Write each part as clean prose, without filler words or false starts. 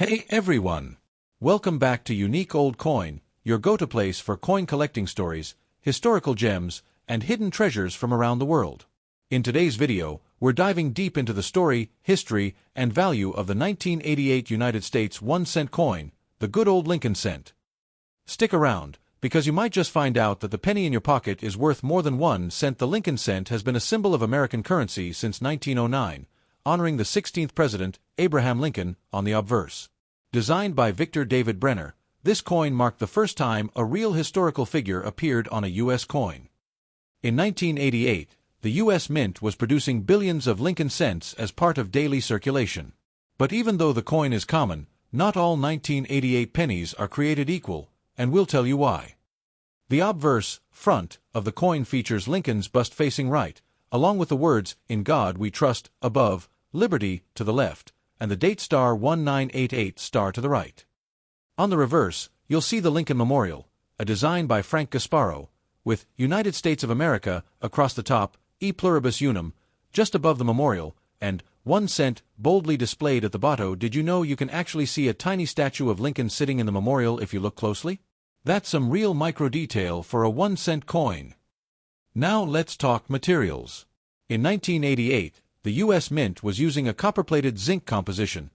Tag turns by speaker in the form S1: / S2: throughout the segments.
S1: Hey everyone! Welcome back to Unique Old Coin, your go-to place for coin collecting stories, historical gems, and hidden treasures from around the world. In today's video, we're diving deep into the story, history, and value of the 1988 United States 1-cent coin, the good old Lincoln cent. Stick around, because you might just find out that the penny in your pocket is worth more than 1 cent. The Lincoln cent has been a symbol of American currency since 1909, honoring the 16th President, Abraham Lincoln, on the obverse. Designed by Victor David Brenner, this coin marked the first time a real historical figure appeared on a U.S. coin. In 1988, the U.S. Mint was producing billions of Lincoln cents as part of daily circulation. But even though the coin is common, not all 1988 pennies are created equal, and we'll tell you why. The obverse, front, of the coin features Lincoln's bust facing right, along with the words, "In God We Trust," above, "Liberty," to the left, and the date star 1988 star to the right. On the reverse, you'll see the Lincoln Memorial, a design by Frank Gasparo, with "United States of America" across the top, "E Pluribus Unum," just above the memorial, and 1 cent boldly displayed at the bottom. Did you know you can actually see a tiny statue of Lincoln sitting in the memorial if you look closely? That's some real micro-detail for a 1-cent coin. Now let's talk materials. In 1988, the U.S. Mint was using a copper-plated zinc composition,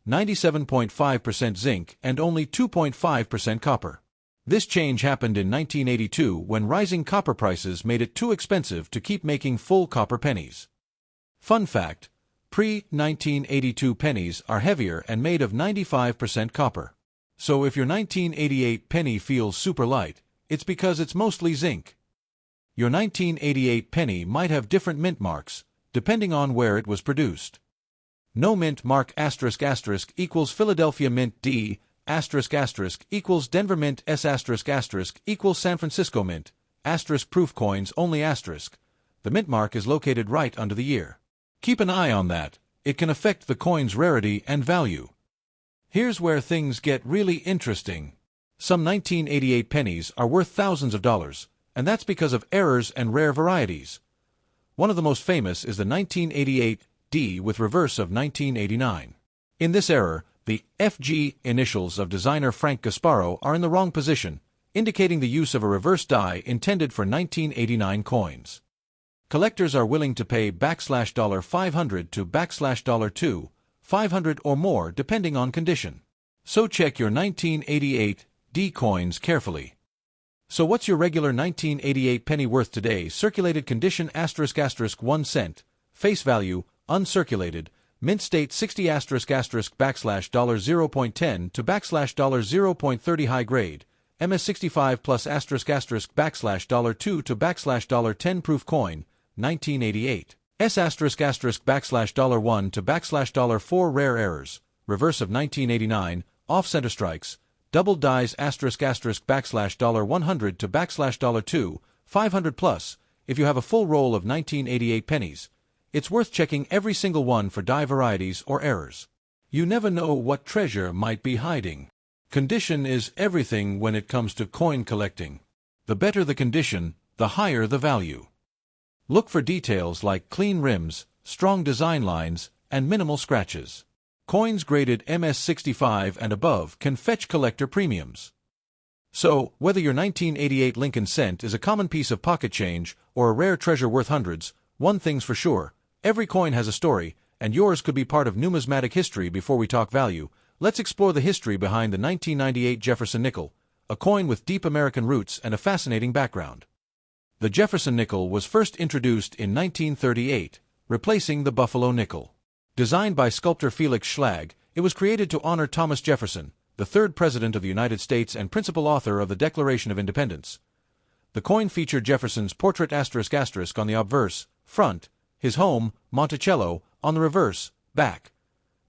S1: 97.5% zinc and only 2.5% copper. This change happened in 1982 when rising copper prices made it too expensive to keep making full copper pennies. Fun fact, pre-1982 pennies are heavier and made of 95% copper. So if your 1988 penny feels super light, it's because it's mostly zinc. Your 1988 penny might have different mint marks, depending on where it was produced. No mint mark ** equals Philadelphia Mint D, ** equals Denver Mint S ** equals San Francisco Mint, * proof coins only *. The mint mark is located right under the year. Keep an eye on that, it can affect the coin's rarity and value. Here's where things get really interesting. Some 1988 pennies are worth thousands of dollars, and that's because of errors and rare varieties. One of the most famous is the 1988 D with reverse of 1989. In this error, the FG initials of designer Frank Gasparo are in the wrong position, indicating the use of a reverse die intended for 1989 coins. Collectors are willing to pay $500 to $2, $500 or more depending on condition. So check your 1988 D coins carefully. So what's your regular 1988 penny worth today? Circulated condition ** 1 cent, face value, uncirculated, mint state 60 ** $0.10 to $0.30 high grade, MS65 plus ** $2 to $10 proof coin, 1988. S ** $1 to $4 rare errors, reverse of 1989, off-center strikes, double dies ** $100 to $2, 500 plus. If you have a full roll of 1988 pennies, it's worth checking every single one for die varieties or errors. You never know what treasure might be hiding. Condition is everything when it comes to coin collecting. The better the condition, the higher the value. Look for details like clean rims, strong design lines, and minimal scratches. Coins graded MS65 and above can fetch collector premiums. So, whether your 1988 Lincoln cent is a common piece of pocket change or a rare treasure worth hundreds, one thing's for sure, every coin has a story, and yours could be part of numismatic history. Before we talk value, let's explore the history behind the 1998 Jefferson nickel, a coin with deep American roots and a fascinating background. The Jefferson nickel was first introduced in 1938, replacing the Buffalo nickel. Designed by sculptor Felix Schlag, it was created to honor Thomas Jefferson, the third President of the United States and principal author of the Declaration of Independence. The coin featured Jefferson's portrait ** on the obverse, front, his home, Monticello, on the reverse, back.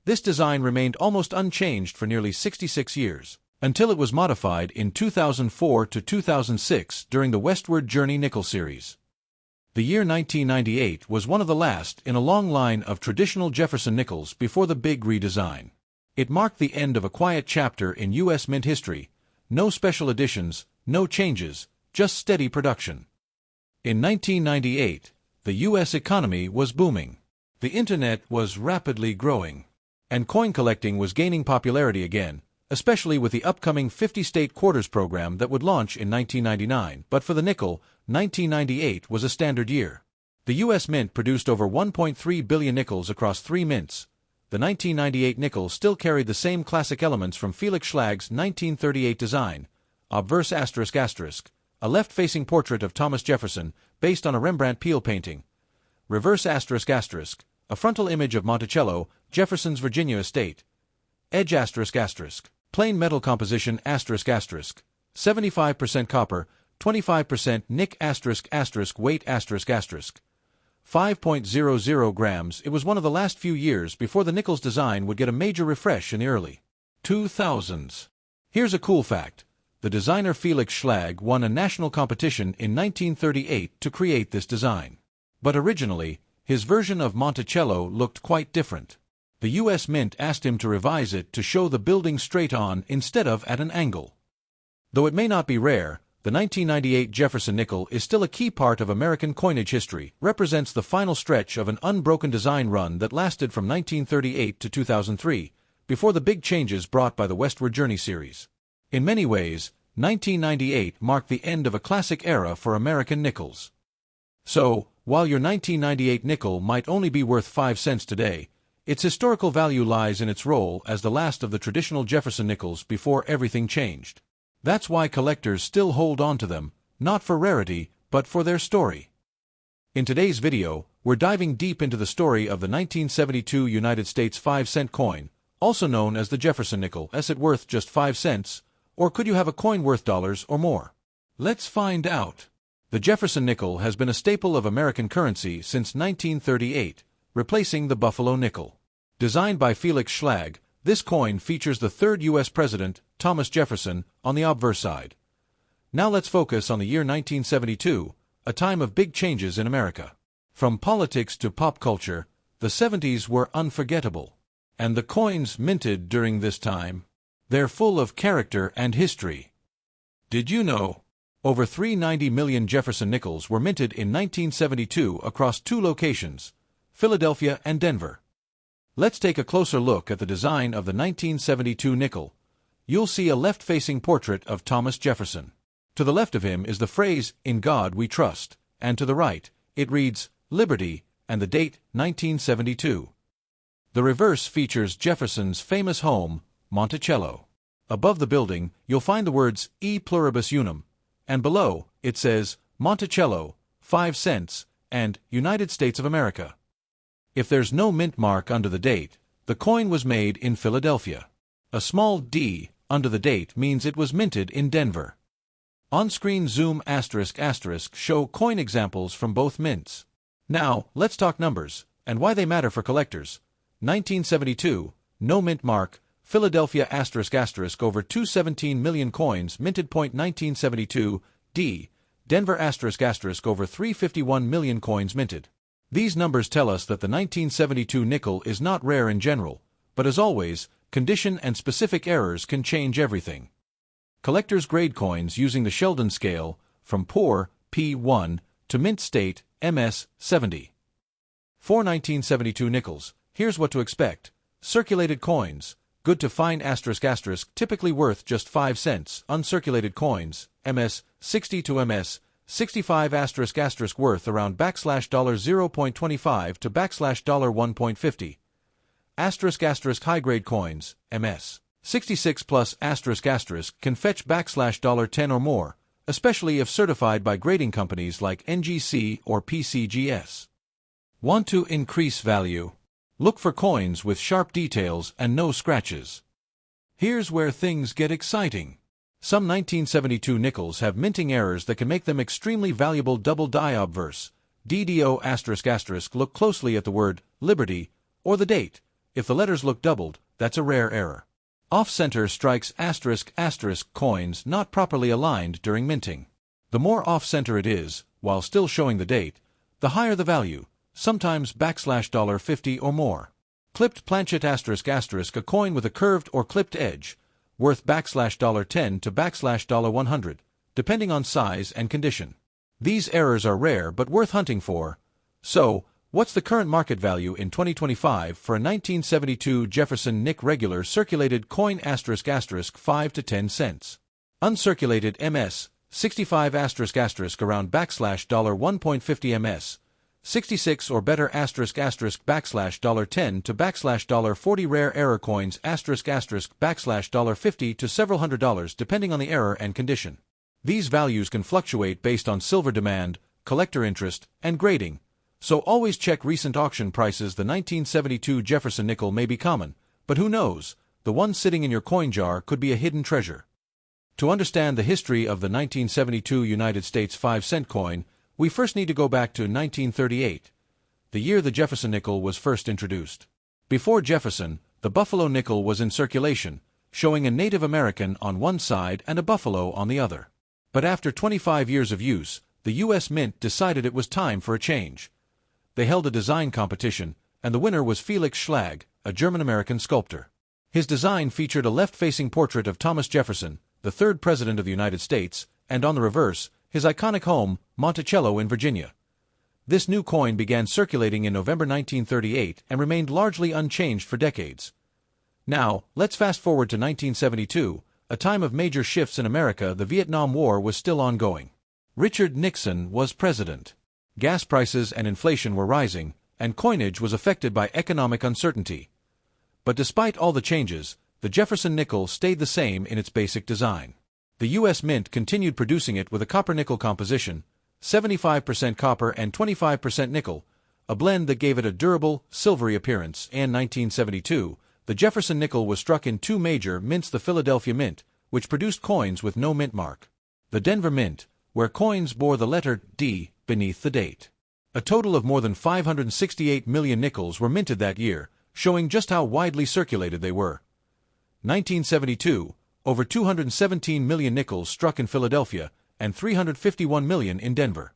S1: This design remained almost unchanged for nearly 66 years, until it was modified in 2004 to 2006 during the Westward Journey nickel series. The year 1998 was one of the last in a long line of traditional Jefferson nickels before the big redesign. It marked the end of a quiet chapter in U.S. Mint history. No special editions, no changes, just steady production. In 1998, the U.S. economy was booming. The internet was rapidly growing. And coin collecting was gaining popularity again, especially with the upcoming 50-state quarters program that would launch in 1999. But for the nickel, 1998 was a standard year. The U.S. Mint produced over 1.3 billion nickels across 3 mints. The 1998 nickel still carried the same classic elements from Felix Schlag's 1938 design, obverse ***, a left-facing portrait of Thomas Jefferson based on a Rembrandt Peale painting, reverse ***, a frontal image of Monticello, Jefferson's Virginia estate, edge ***, plain metal composition ***, 75% copper, 25% nick ***, weight ***, 5.00 grams. It was one of the last few years before the nickel's design would get a major refresh in the early 2000s. Here's a cool fact. The designer Felix Schlag won a national competition in 1938 to create this design. But originally, his version of Monticello looked quite different. The U.S. Mint asked him to revise it to show the building straight on instead of at an angle. Though it may not be rare, the 1998 Jefferson nickel is still a key part of American coinage history, represents the final stretch of an unbroken design run that lasted from 1938 to 2003, before the big changes brought by the Westward Journey series. In many ways, 1998 marked the end of a classic era for American nickels. So, while your 1998 nickel might only be worth 5 cents today, its historical value lies in its role as the last of the traditional Jefferson nickels before everything changed. That's why collectors still hold on to them, not for rarity, but for their story. In today's video, we're diving deep into the story of the 1972 United States 5-cent coin, also known as the Jefferson nickel. Is it worth just 5 cents, or could you have a coin worth dollars or more? Let's find out. The Jefferson nickel has been a staple of American currency since 1938, replacing the Buffalo nickel. Designed by Felix Schlag, this coin features the third U.S. President, Thomas Jefferson, on the obverse side. Now let's focus on the year 1972, a time of big changes in America. From politics to pop culture, the 70s were unforgettable. And the coins minted during this time, they're full of character and history. Did you know? Over 390 million Jefferson nickels were minted in 1972 across 2 locations, Philadelphia and Denver. Let's take a closer look at the design of the 1972 nickel. You'll see a left-facing portrait of Thomas Jefferson. To the left of him is the phrase, "In God we trust," and to the right, it reads, "Liberty," and the date, 1972. The reverse features Jefferson's famous home, Monticello. Above the building, you'll find the words, "E pluribus unum," and below, it says, "Monticello, 5 cents," and "United States of America." If there's no mint mark under the date, the coin was made in Philadelphia. A small d under the date means it was minted in Denver. On-screen zoom *** show coin examples from both mints. Now, let's talk numbers, and why they matter for collectors. 1972, no mint mark, Philadelphia *** over 217 million coins minted. 1972, d, Denver *** over 351 million coins minted. These numbers tell us that the 1972 nickel is not rare in general, but as always, condition and specific errors can change everything. Collectors grade coins using the Sheldon scale, from poor, P1, to mint state, MS, 70. For 1972 nickels, here's what to expect. Circulated coins, good to fine ***, typically worth just 5 cents. Uncirculated coins, MS, 60 to MS, 65 *** worth around $0.25 to $1.50. High-grade coins, MS. 66 plus ** can fetch $10 or more, especially if certified by grading companies like NGC or PCGS. Want to increase value? Look for coins with sharp details and no scratches. Here's where things get exciting. Some 1972 nickels have minting errors that can make them extremely valuable. Double die obverse, DDO***. Look closely at the word Liberty or the date. If the letters look doubled, that's a rare error. Off-center strikes ***, coins not properly aligned during minting. The more off-center it is, while still showing the date, the higher the value, sometimes $50 or more. Clipped planchet ***, a coin with a curved or clipped edge, worth $10 to $100, depending on size and condition. These errors are rare but worth hunting for. So, What's the current market value in 2025 for a 1972 Jefferson Nick regular circulated coin ** 5 to 10 cents? Uncirculated MS, 65 ** around $1.50 MS, 66 or better ** $10 to $40 rare error coins ** $50 to several $100 depending on the error and condition. These values can fluctuate based on silver demand, collector interest, and grading, so always check recent auction prices. The 1972 Jefferson nickel may be common, but who knows, the one sitting in your coin jar could be a hidden treasure. To understand the history of the 1972 United States 5-cent coin, we first need to go back to 1938, the year the Jefferson nickel was first introduced. Before Jefferson, the buffalo nickel was in circulation, showing a Native American on one side and a buffalo on the other. But after 25 years of use, the U.S. Mint decided it was time for a change. They held a design competition, and the winner was Felix Schlag, a German-American sculptor. His design featured a left-facing portrait of Thomas Jefferson, the third President of the United States, and on the reverse, his iconic home, Monticello in Virginia. This new coin began circulating in November 1938 and remained largely unchanged for decades. Now, let's fast forward to 1972, a time of major shifts in America. The Vietnam War was still ongoing. Richard Nixon was president. Gas prices and inflation were rising, and coinage was affected by economic uncertainty. But despite all the changes, the Jefferson nickel stayed the same in its basic design. The U.S. Mint continued producing it with a copper-nickel composition, 75% copper and 25% nickel, a blend that gave it a durable, silvery appearance. In 1972, the Jefferson nickel was struck in two major mints: the Philadelphia Mint, which produced coins with no mint mark; the Denver Mint, where coins bore the letter D beneath the date. A total of more than 568 million nickels were minted that year, showing just how widely circulated they were. 1972, over 217 million nickels struck in Philadelphia, and 351 million in Denver.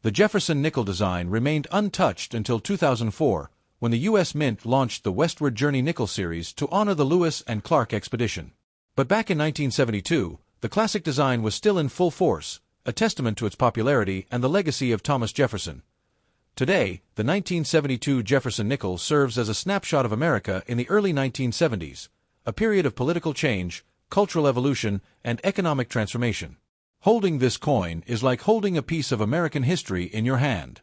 S1: The Jefferson nickel design remained untouched until 2004, when the U.S. Mint launched the Westward Journey Nickel Series to honor the Lewis and Clark expedition. But back in 1972, the classic design was still in full force, a testament to its popularity and the legacy of Thomas Jefferson. Today, the 1972 Jefferson nickel serves as a snapshot of America in the early 1970s, a period of political change, cultural evolution, and economic transformation. Holding this coin is like holding a piece of American history in your hand.